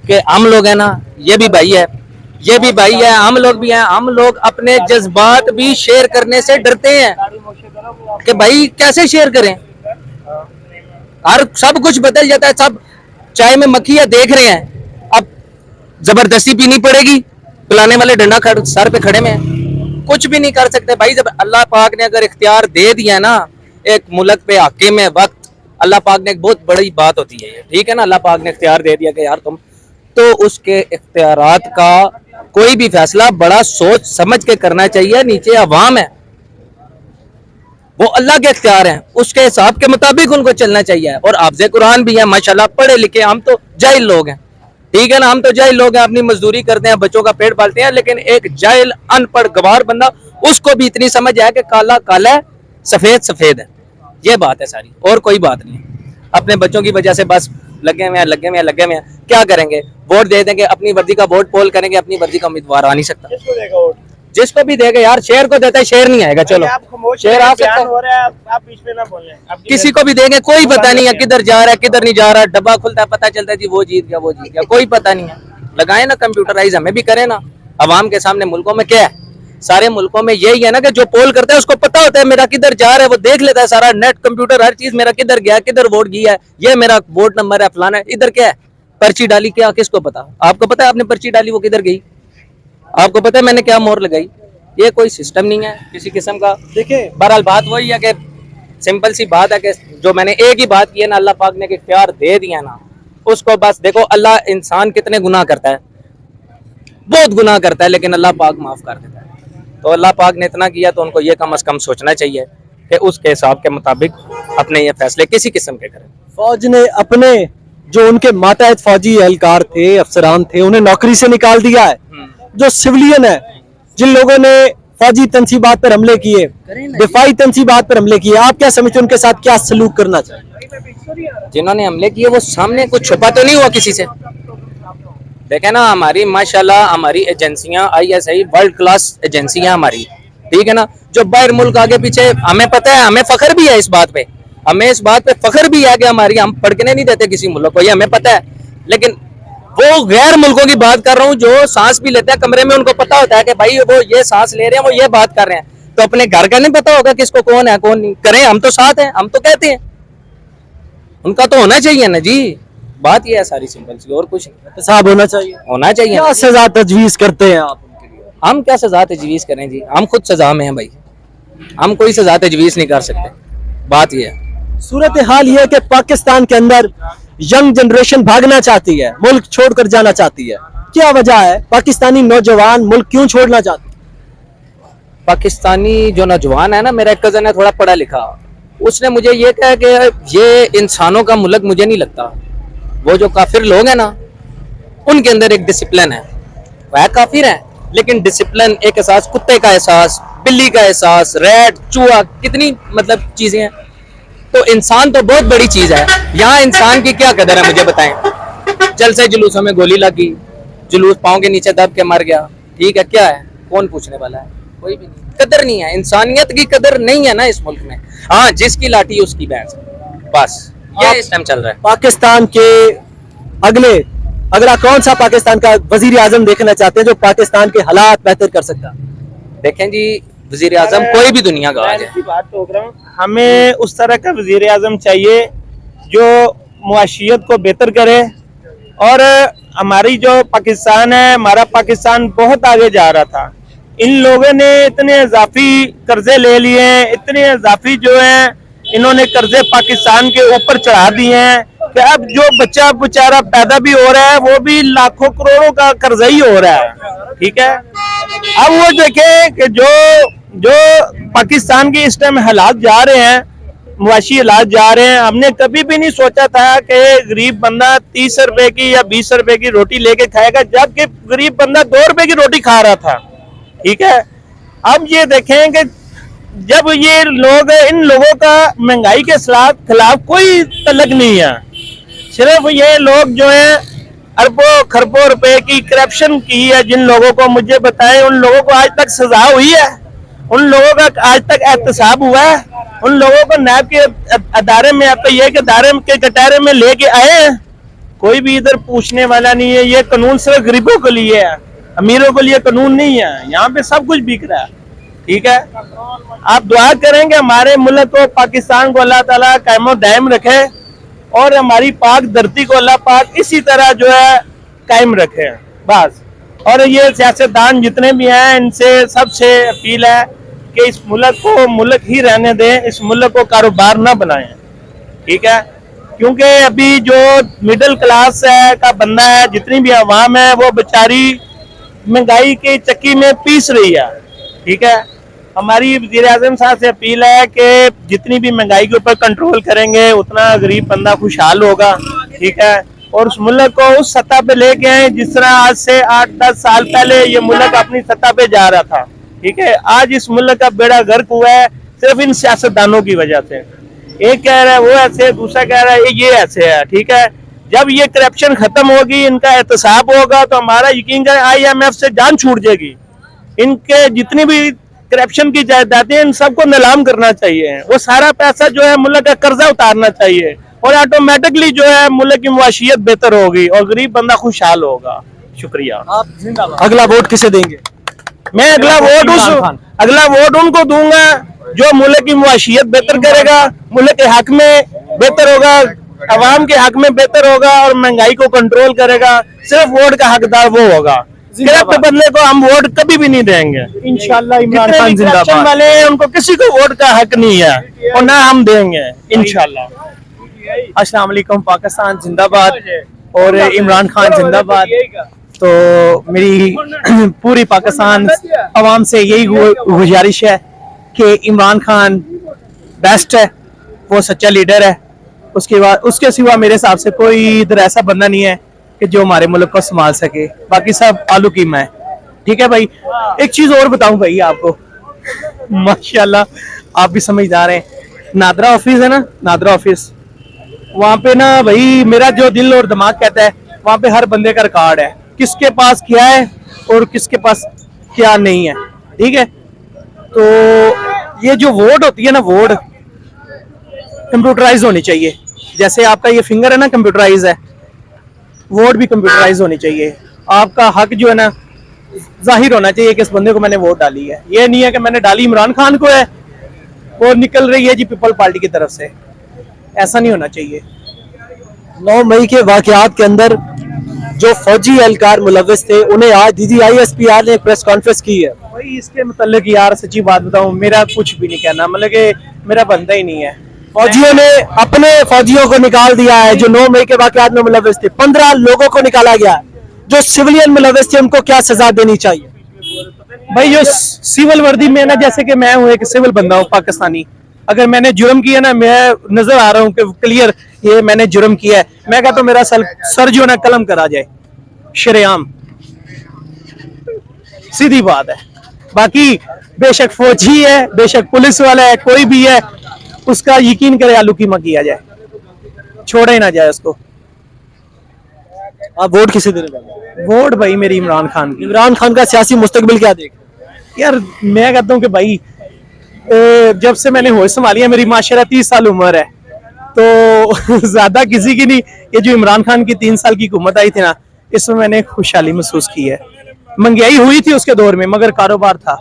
कि हम लोग है ना, ये भी भाई है, ये भी भाई है, हम लोग भी हैं, हम लोग अपने जज्बात भी शेयर करने से डरते हैं कि भाई कैसे शेयर करें। हर सब कुछ बदल जाता है, सब चाय में मक्खियां देख रहे हैं, अब जबरदस्ती पीनी पड़ेगी, पिलाने वाले डंडा सर पे खड़े में है, कुछ भी नहीं कर सकते भाई। जब अल्लाह पाक ने अगर इख्तियार दे दिया ना एक मुल्क पे हाकिम है वक्त, अल्लाह पाक ने एक बहुत बड़ी बात होती है ये, ठीक है ना, अल्लाह पाक ने इख्तियार दे दिया कि यार तुम, तो उसके इख्तियारात का कोई भी फैसला बड़ा सोच समझ के करना चाहिए। नीचे अवाम है, वो अल्लाह के इख्तियार हैं, उसके हिसाब के मुताबिक उनको चलना चाहिए। और हाफ़िज़े कुरान भी है माशाल्लाह, पढ़े लिखे, हम तो जाहिल लोग हैं, ठीक है ना, हम तो जाहिल लोग हैं, अपनी मजदूरी करते हैं, बच्चों का पेट पालते हैं, लेकिन एक जाहिल अनपढ़ गवार बंदा, उसको भी इतनी समझ है कि काला काला है, सफेद सफेद है। ये बात है सारी, और कोई बात नहीं। अपने बच्चों की वजह से बस लगे हुए हैं, लगे हुए हैं, लगे हुए हैं। क्या करेंगे? वोट दे देंगे, अपनी वर्दी का वोट पोल करेंगे, अपनी वर्दी का उम्मीदवार आ नहीं सकता। किसको देगा वोट? जिसको भी देगा यार, शेर को देता है, शेर नहीं आएगा। चलो शेर आ सकता है, आप बीच में ना बोलें, किसी को भी देंगे, कोई पता नहीं है किधर जा रहा है किधर नहीं जा रहा है, डब्बा खुलता है पता चलता है जी वो जीत गया वो जीत गया, कोई पता नहीं है। लगाए ना कंप्यूटराइज, हमें भी करें ना, अवाम के सामने। मुल्कों में क्या है, सारे मुल्कों में यही है ना कि जो पोल करता है उसको पता होता है मेरा किधर जा रहा है, वो देख लेता है सारा नेट कंप्यूटर हर चीज, मेरा किधर गया, किधर वोट गया है, ये मेरा वोट नंबर है, फलाना है, इधर क्या है, पर्ची डाली, क्या किसको पता? आपको पता है आपने पर्ची डाली वो किधर गई? आपको पता है मैंने क्या मोहर लगाई? ये कोई सिस्टम नहीं है किसी किस्म का। देखिए बहरहाल बात वही है कि सिंपल सी बात है कि जो मैंने एक ही बात की है ना, अल्लाह पाक ने इख्तियार दे दिया ना, उसको बस देखो। अल्लाह, इंसान कितने गुनाह करता है, बहुत गुनाह करता है, लेकिन अल्लाह पाक माफ कर देता है। तो अल्लाह पाक ने इतना किया तो उनको ये कम से कम सोचना चाहिए कि उसके हिसाब के मुताबिक अपने ये फैसले किसी किस्म के करें। फौज ने अपने जो उनके मातहत फौजी एहलकार थे, अफसरान थे, उन्हें नौकरी से निकाल दिया है। जो सिविलियन है, जिन लोगों ने फौजी तंसीबात पर हमले किए, दिफाई तंसीबात पर हमले किए, आप क्या समझते हैं उनके साथ क्या सलूक करना चाहिए? जिन्होंने हमले किए वो सामने कुछ छुपा तो नहीं हुआ किसी से? देखे ना, हमारी माशाल्लाह हमारी एजेंसियां ISI वर्ल्ड क्लास एजेंसियां हमारी, ठीक है ना, जो बाहर मुल्क आगे पीछे, हमें पता है, हमें फख्र भी है इस बात पे, हमें इस बात पे फख्र भी है कि हमारी, हम पढ़ने नहीं देते किसी मुल्क को, ये हमें पता है। लेकिन वो गैर मुल्कों की बात कर रहा हूँ जो सांस भी लेते हैं कमरे में, उनको पता होता है कि भाई वो ये सांस ले रहे हैं, वो ये बात कर रहे हैं, तो अपने घर का नहीं पता होगा किसको कौन है कौन नहीं। करें, हम तो साथ हैं, हम तो कहते हैं, उनका तो होना चाहिए ना जी। बात ये है सारी, सिंपल सी, और कुछ नहीं। एहतसाब होना चाहिए, होना चाहिए। क्या सजा तजवीज करते हैं आप उनके लिए? हम क्या सजा तजवीज करें जी, हम खुद सजा में हैं भाई, हम कोई सजा तजवीज नहीं कर सकते। बात ये है, सूरत हाल ये है कि पाकिस्तान के अंदर यंग जनरेशन भागना चाहती है, मुल्क छोड़कर जाना चाहती है। क्या वजह है, पाकिस्तानी नौजवान मुल्क क्यों छोड़ना चाहते हैं? पाकिस्तानी जो नौजवान है ना, मेरा एक कजन है थोड़ा पढ़ा लिखा, उसने मुझे ये कहा कि ये इंसानों का मुल्क मुझे नहीं लगता। वो जो काफिर लोग हैं ना, उनके अंदर एक डिसिप्लिन है, वह काफिर है लेकिन डिसिप्लिन, एक एहसास, कुत्ते का एहसास, बिल्ली का एहसास, रैट, चूहा, कितनी मतलब चीजें हैं। तो इंसान तो बहुत बड़ी चीज है। यहाँ इंसान की क्या कदर है मुझे बताएं? जलसे जुलूसों में गोली लगी, जुलूस पाँव के नीचे दब के मर गया, ठीक है, क्या है, कौन पूछने वाला है? कोई भी नहीं। कदर नहीं है, इंसानियत की कदर नहीं है ना इस मुल्क में। हाँ, जिसकी लाठी उसकी भैंस, बस ये इस टाइम चल रहा है। पाकिस्तान के अगला कौन सा पाकिस्तान का वजीर आजम देखना चाहते हैं जो पाकिस्तान के हालात बेहतर कर सकता है? देखें जी, वजीर आजम कोई भी दुनिया का आ जाए, बात तो कर रहा हूँ, हमें उस तरह का वजीर आजम चाहिए जो मुआशियत को बेहतर करे। और हमारी जो पाकिस्तान है, हमारा पाकिस्तान बहुत आगे जा रहा था, इन लोगों ने इतने इजाफी कर्जे ले लिए हैं, इतने इजाफी जो है इन्होंने कर्जे पाकिस्तान के ऊपर चढ़ा दिए हैं कि अब जो बच्चा बेचारा पैदा भी हो रहा है वो भी लाखों करोड़ों का कर्जा ही हो रहा है, ठीक है। अब वो देखें कि जो पाकिस्तान के इस टाइम हालात जा रहे हैं, मुआशी हालात जा रहे हैं, हमने कभी भी नहीं सोचा था कि गरीब बंदा 30 रुपए की या 20 रुपए की रोटी लेके खाएगा, जबकि गरीब बंदा 2 रुपए की रोटी खा रहा था, ठीक है। अब ये देखें कि जब ये लोग, इन लोगों का महंगाई के खिलाफ कोई तलक नहीं है, सिर्फ ये लोग जो है अरबों खरबों रुपए की करप्शन की है, जिन लोगों को मुझे बताएं, उन लोगों को आज तक सजा हुई है, उन लोगों का आज तक एहतसाब हुआ है, उन लोगों को नैब के अदारे में, आप ये कि अदारे के कटारे में लेके आए हैं, कोई भी इधर पूछने वाला नहीं है। ये कानून सिर्फ गरीबों के लिए है, अमीरों के लिए कानून नहीं है। यहाँ पे सब कुछ बिक रहा है, ठीक है। आप दुआ करेंगे हमारे मुल्क को, पाकिस्तान को अल्लाह ताला कायमो दायम रखे और हमारी पाक धरती को अल्लाह पाक इसी तरह जो है कायम रखे बस। और ये सियासतदान जितने भी हैं इनसे सबसे अपील है कि इस मुल्क को मुल्क ही रहने दें, इस मुल्क को कारोबार ना बनाएं, ठीक है। क्योंकि अभी जो मिडिल क्लास है का बंदा है, जितनी भी आवाम है वो बेचारी महंगाई की चक्की में पीस रही है, ठीक है। हमारी वज़ीर आज़म साहब से अपील है कि जितनी भी महंगाई के ऊपर कंट्रोल करेंगे उतना गरीब बंदा खुशहाल होगा, ठीक है। और उस मुल्क को उस सतह पे लेके आए जिस तरह आज से 8-10 साल पहले ये मुल्क अपनी सतह पे जा रहा था, ठीक है। आज इस मुल्क का बेड़ा गर्क हुआ है सिर्फ इन सियासतदानों की वजह से। एक कह रहा है वो ऐसे, दूसरा कह रहा है ये ऐसे है, ठीक है। जब ये करप्शन खत्म होगी, इनका एहतसाब होगा तो हमारा यकीन करें IMF से जान छूट जाएगी। इनके जितनी भी करप्शन की जायदादें इन सबको नीलाम करना चाहिए। वो सारा पैसा जो है मुल्क का कर्जा उतारना चाहिए और ऑटोमेटिकली जो है मुल्क की मुआशियत बेहतर होगी और गरीब बंदा खुशहाल होगा। शुक्रिया। आप जिंदाबाद। अगला वोट किसे देंगे? मैं अगला वोट उनको दूंगा जो मुल्क की मुआशियत बेहतर करेगा, मुल्क के हक में बेहतर होगा, अवाम के हक में बेहतर होगा और महंगाई को कंट्रोल करेगा। सिर्फ वोट का हकदार वो होगा। करप्ट बंदे को हम वोट कभी भी नहीं देंगे इंशाल्लाह। इमरान खान जिंदाबाद वाले हैं उनको किसी को वोट का हक नहीं है और ना हम देंगे इंशाल्लाह। अस्सलाम वालेकुम, पाकिस्तान जिंदाबाद और इमरान खान जिंदाबाद। तो मेरी पूरी पाकिस्तान अवाम से यही गुजारिश है कि इमरान खान बेस्ट है, वो सच्चा लीडर है। उसके बाद उसके सिवा मेरे हिसाब से कोई इधर ऐसा बंदा नहीं है कि जो हमारे मुल्क को संभाल सके। बाकी सब आलू कीमा है, ठीक है भाई। एक चीज और बताऊं भाई आपको, माशाल्लाह आप भी समझदार हैं। नादरा ऑफिस है ना, नादरा ऑफिस, वहाँ पे ना भाई मेरा जो दिल और दिमाग कहता है वहाँ पे हर बंदे का रिकॉर्ड है, किसके पास क्या है और किसके पास क्या नहीं है, ठीक है। तो ये जो वोट होती है ना, वोट कंप्यूटराइज होनी चाहिए। जैसे आपका ये फिंगर है ना कंप्यूटराइज है, वोट भी कंप्यूटराइज होनी चाहिए। आपका हक जो है ना जाहिर होना चाहिए कि इस बंदे को मैंने वोट डाली है। ये नहीं है कि मैंने डाली इमरान खान को है वो निकल रही है जी पीपल पार्टी की तरफ से, ऐसा नहीं होना चाहिए। 9 मई के वाकयात के अंदर जो फौजी एहलकार मुलव्वस थे उन्हें आज DGI SPR ने प्रेस कॉन्फ्रेंस की है। भाई इसके मुताल्लिक यार सच्ची बात बताऊं, मेरा कुछ भी नहीं कहना, मतलब कि मेरा बनता ही नहीं है। फौजियों ने अपने फौजियों को निकाल दिया है जो 9 मई के वाकयात में मुलव्वस थे। 15 लोगों को निकाला गया है। जो सिविलियन मुलव्वस थे उनको क्या सजा देनी चाहिए? भाई जो सिविल वर्दी में ना, जैसे कि मैं हूँ एक सिविल बंदा हूँ पाकिस्तानी, अगर मैंने जुर्म किया ना, मैं नजर आ रहा हूँ कि क्लियर ये मैंने जुर्म किया है, मैं कहता हूँ मेरा सर जो ना कलम करा जाए शरेआम, सीधी बात है। बाकी बेशक फौजी है, बेशक पुलिस वाला है, कोई भी है, उसका यकीन करे आलू कीमा किया जाए, छोड़ा ही ना जाए उसको। आप वोट किसे देने वाले हैं? वोट भाई मेरी इमरान खान की। इमरान खान का सियासी मुस्तकबिल क्या देख? यार मैं कहता हूँ कि भाई जब से मैंने होश संभाली है, मेरी माशाल्लाह 30 साल उम्र है, तो ज्यादा किसी की नहीं। ये जो इमरान खान की 3 साल की हुकूमत आई थी ना, इसमें मैंने खुशहाली महसूस की है। महंगाई हुई थी उसके दौर में मगर कारोबार था।